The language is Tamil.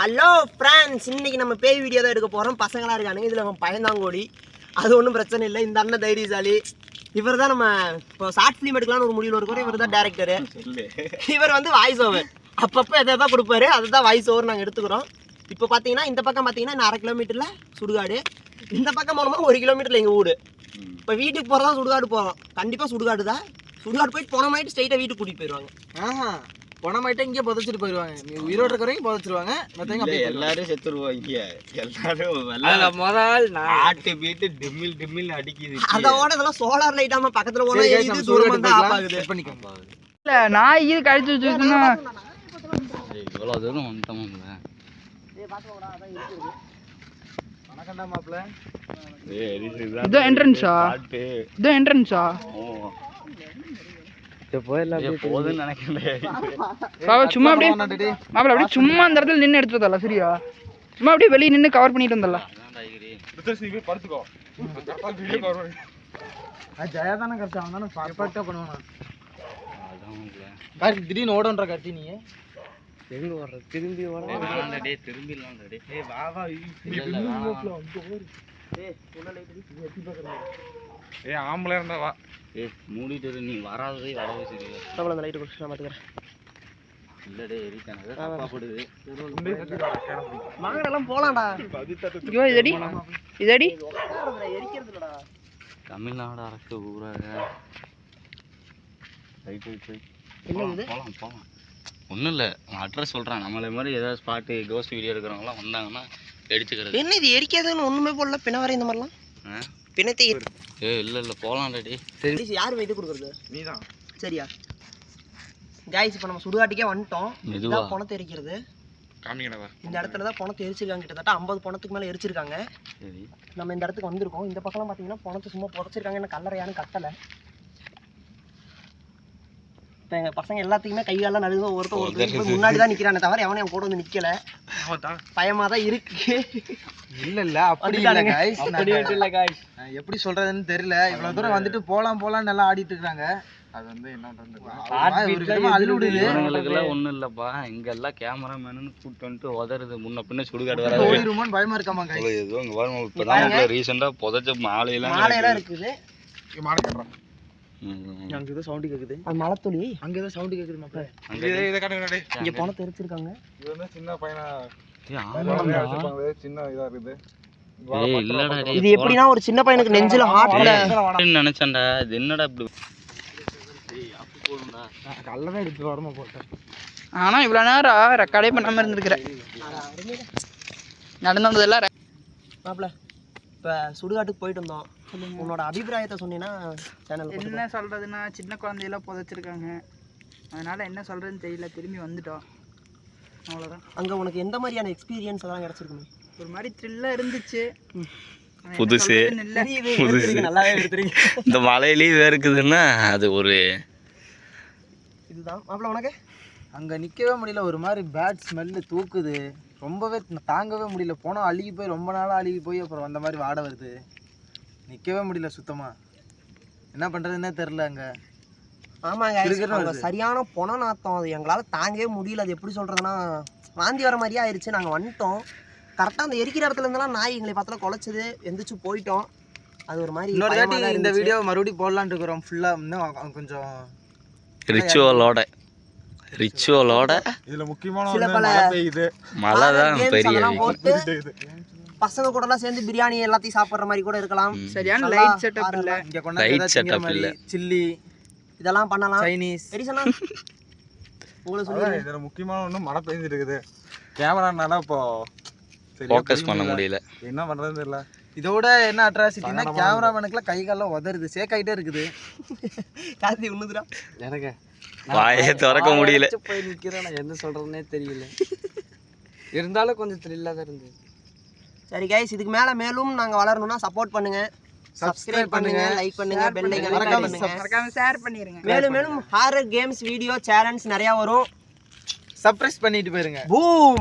ஹலோ ஃப்ரெண்ட்ஸ், இன்னைக்கு நம்ம பேய் வீடியோ தான் எடுக்க போகிறோம். பசங்களாக இருக்கானுங்க, இதில் அவன் பயந்தாங்கோடி. அது ஒன்றும் பிரச்சனை இல்லை. இந்த அண்ணன் தைரியசாலி. இவர் தான் நம்ம இப்போ ஷார்ட் ஃபிலிம் எடுக்கலாம்னு ஒரு முடிவில் இருக்கிறோம். இவர் தான் டேரக்டரு. இவர் வந்து வாய்ஸ் ஓவர் அப்பப்போ எதை தான் கொடுப்பாரு, அதை தான் வாய்ஸ் ஓவர் நாங்கள் எடுத்துக்கிறோம். இப்போ பார்த்தீங்கன்னா இந்த பக்கம் பார்த்தீங்கன்னா இன்னும் 1/2 கிலோமீட்டரில் சுடுகாடு. இந்த பக்கம் போனோம்னா 1 கிலோமீட்டரில் எங்கள் வீடு. இப்போ வீட்டுக்கு போகிறதா சுடுகாடு போகிறோம். கண்டிப்பாக சுடுகாடு தான். சுடுகாடு போயிட்டு போனமாயிட்டு ஸ்ட்ரைட்டாக வீட்டுக்கு கூட்டிகிட்டு போயிடுவாங்க. பணமாயிட்டா இங்கே புதைச்சிட்டு போயிடுவாங்க. உயிரோடு இருக்கிறவங்க புதைச்சிருவாங்க. மற்றவங்க எல்லாரும் செத்துருவாங்க. எல்லாரும் முதல் ஆட்டு வீட்டு டிம்மில் டிம்மில் அடிக்குது. அதோட இதெல்லாம் சோலார் லைட்டாம பக்கத்துல போனா இது தூரமா தான் ஆஃப் ஆகுது. செட் பண்ணிக்கோங்க. இல்ல நான் இது கழிச்சு வச்சிருந்தா இவ்வளவு தூரம் வந்துட்டோம்ல. டேய் பாத்துடா, அதான் இருக்குது. வணக்கம்டா மாப்ள. இது என்ட்ரன்ஸா? இது என்ட்ரன்ஸா? போதுன்னு நினைக்கிறேன். சும்மா அப்படியே மாப்பிள அப்படியே சும்மா அந்த இடத்துல நின்று எடுத்துதல்ல, சரியா? சும்மா அப்படியே வெளியே நின்று கவர் பண்ணிட்டு வந்தல. ஜெயா தானே கரெக்டா? அவன் தானே பர்ஃபெக்டா பண்ணுவானா? பாரு திடீர்னு ஓடன்ற கட்டி நீ எங்க ஓடுற? திரும்பி ஓடுறா. டேய் திரும்பிடலாம் டேய். ஏய் வா வா. டேய் உள்ள லைட் அடி. எட்டி பார்க்கறேன். ஏய் ஆம்பளை இருந்தா வா. ஏய் மூடிட்டு நீ வராதே வரவே சரியா. டபுள் அந்த லைட் குடிச்சு நான் பாத்துக்கறேன். இல்ல டேய் எரிட்டானே. தப்பா போடுது. மாங்கடெல்லாம் போலாம்டா. ஐயோ இதடி. இதடி. எரிக்கிறது இல்லடா. தமிழ்நாடு அரசு ஊராக. ரைட். என்ன இது? போலாம். ஒன்றும் இல்லை, அட்ரஸ் சொல்கிறேன். நம்மளே மாதிரி ஏதாவது ஸ்பாட்டு கோஸ்ட் வீடியோ எடுக்கிறவங்களாம் வந்தாங்கன்னா அடிச்சுக்கிறது. என்ன இது எரிக்காதுன்னு ஒன்றுமே போடல. பின்ன வர இந்த மாதிரிலாம் பின்னத்தை இல்லை போகலாம் ரெடி. சரி, யார் இது கொடுக்குறது? நீ தான். சரியா காய்ஸ், இப்போ நம்ம சுடுகாட்டுக்கே வந்துட்டோம். இதுதான் பணத்தை எரிக்கிறது. காமிக்கடவா? இந்த இடத்துல தான் பணத்தை எரிச்சிருக்காங்க. கிட்டத்தட்ட 50 பணத்துக்கு மேலே எரிச்சிருக்காங்க. சரி, நம்ம இந்த இடத்துக்கு வந்திருக்கோம். இந்த பக்கம்லாம் பார்த்தீங்கன்னா பணத்தை சும்மா புதைச்சிருக்காங்க. என்ன கல்லறையானு கட்டலை. இப்போ எங்கள் பசங்க எல்லாத்துக்குமே கைகாலாம் நடுங்க. ஒருத்தர் முன்னாடி தான் நிற்கிறானே தவிர எவனே என் கூட வந்து நிற்கலை. பயமாக தான் இருக்கு. இல்ல அப்படி இல்லை காய்ஸ். எப்படி சொல்றதுன்னு தெரியல. இவ்வளவு தூரம் வந்துட்டு போலாம் நல்லா ஆடிட்டு இருக்காங்க. அது வந்து என்ன இவங்களுக்கெல்லாம் ஒன்றும் இல்லைப்பா. இங்கெல்லாம் கேமராமேனு கூப்பிட்டு வந்துட்டு உதறது முன்ன பின்ன சுடுகாடு வராது. போயிருமோன்னு பயமா இருக்காமா காய்ஸ். ஏதோ இங்கே வரும். இப்போ தான் ரீசெண்டாக புதைச்ச மாலையெல்லாம் இருக்குது. மாலை கட்டுறோம். அங்க ஏதோ சவுண்ட் கேக்குது. அது மலைத்துளி. அங்க ஏதோ சவுண்ட் கேக்குது மாப்ள. இத காட்டுங்க. இங்க பணத்தை எரிச்சிருக்காங்க. இது வந்து சின்ன பையனா. சின்ன இதா இருக்குது. ஏய் இல்லடா டேய். இது எப்படினா ஒரு சின்ன பையனுக்கு நெஞ்சில ஹார்ட்ல நினைச்சேன்டா. இது என்னடா இப்படி? டேய் அப்ப போடுடா. கல்லவே எடுத்து வரமா போட்டேன். ஆனா இவ்வளவு நேரம் ரெக்கார்டே பண்ணாம இருந்திருக்கற. நடந்து வந்ததெல்லாம் மாப்ள. இப்ப சுடுகாட்டுக்கு போயிட்டு வந்தோம். உன்னோட அபிப்பிராயத்தை சொன்னீங்கன்னா சேனல் என்ன சொல்றதுன்னா, சின்ன குழந்தையெல்லாம் புதைச்சிருக்காங்க. அதனால என்ன சொல்றதுன்னு தெரியல. திரும்பி வந்துட்டோம், அவ்வளோதான். அங்கே உனக்கு எந்த மாதிரியான எக்ஸ்பீரியன்ஸ் எல்லாம் கிடச்சிருக்குமே? ஒரு மாதிரி த்ரில்லாக இருந்துச்சு. புதுசு நல்லாவே எடுத்துறீங்க. இந்த மலையிலேயே இருக்குதுன்னா அது ஒரு இதுதான் மாப்பிள்ள. உனக்கு அங்கே நிற்கவே முடியல. ஒரு மாதிரி பேட் ஸ்மெல்லு தூக்குது. ரொம்பவே தாங்கவே முடியல. போனால் அழுகி போய் ரொம்ப நாளாக அழுகி போய் அப்புறம் அந்த மாதிரி வாடை வருது. நிற்கவே முடியல சுத்தமாக. என்ன பண்ணுறதுன்னே தெரில அங்கே. ஆமாங்க, சரியான பொண நாத்தம். அது எங்களால் தாங்கவே முடியல. அது எப்படி சொல்கிறதுனா வாந்தி வர மாதிரியே ஆயிடுச்சு. நாங்கள் வந்துட்டோம். கரெக்டாக அந்த எரிக்கிற இடத்துல இருந்தெல்லாம் நாய் எங்களை பார்த்தாலும் குலைச்சது. எந்திரிச்சு போயிட்டோம். அது ஒரு மாதிரி. இன்னொரு தாட்டி இந்த வீடியோ மறுபடியும் போடலான்னு இருக்கிறோம். ஃபுல்லாக இன்னும் கொஞ்சம் ரிச்சுவலோட இதில் முக்கியமான சில பல மழை தான் பெரிய போட்டு பசங்க கூட எல்லாம் சேர்ந்து பிரியாணி எல்லாத்தையும் சாப்பிடுற மாதிரி கூட இருக்கலாம். சரியான லைட் செட்டப் இல்ல. இங்க கொண்டாந்து சில்லி இதெல்லாம் பண்ணலாம். சைனீஸ் எரிசனா உங்களுக்கு சொல்லி இதுல முக்கியமான ஒண்ணு மழை பெஞ்சிட்டு இருக்குது. கேமரானால இப்போ ஃபோக்கஸ் பண்ண முடியல. என்ன பண்றதுன்னு தெரியல. இதோட என்ன அட்ராசிட்டினா கேமராமேனுக்குலாம் கை கால்லாம் உதறுது. சேக் ஆயிட்டே இருக்குது. காத்தி உண்ணுதுடா. எனக்கு வாயை திறக்க முடியல. போய் நிக்கிறேன். நான் என்ன சொல்றதுன்னே தெரியல. இருந்தாலும் கொஞ்சம் த்ரில்லா தான் இருந்தது. சரி கைஸ், இதுக்கு மேலும் நாங்கள் வளரணும்னா சப்போர்ட் பண்ணுங்க. சப்ஸ்கிரைப் பண்ணுங்க, லைக் பண்ணுங்க, பெல் ஐகான் மறக்காம ஷேர் பண்ணிருங்க. மேலும் ஹாரர் கேம்ஸ் வீடியோ சேலஞ்ச் நிறைய வரும். சர்ப்ரைஸ் பண்ணிட்டு போயிருங்க. பூம்.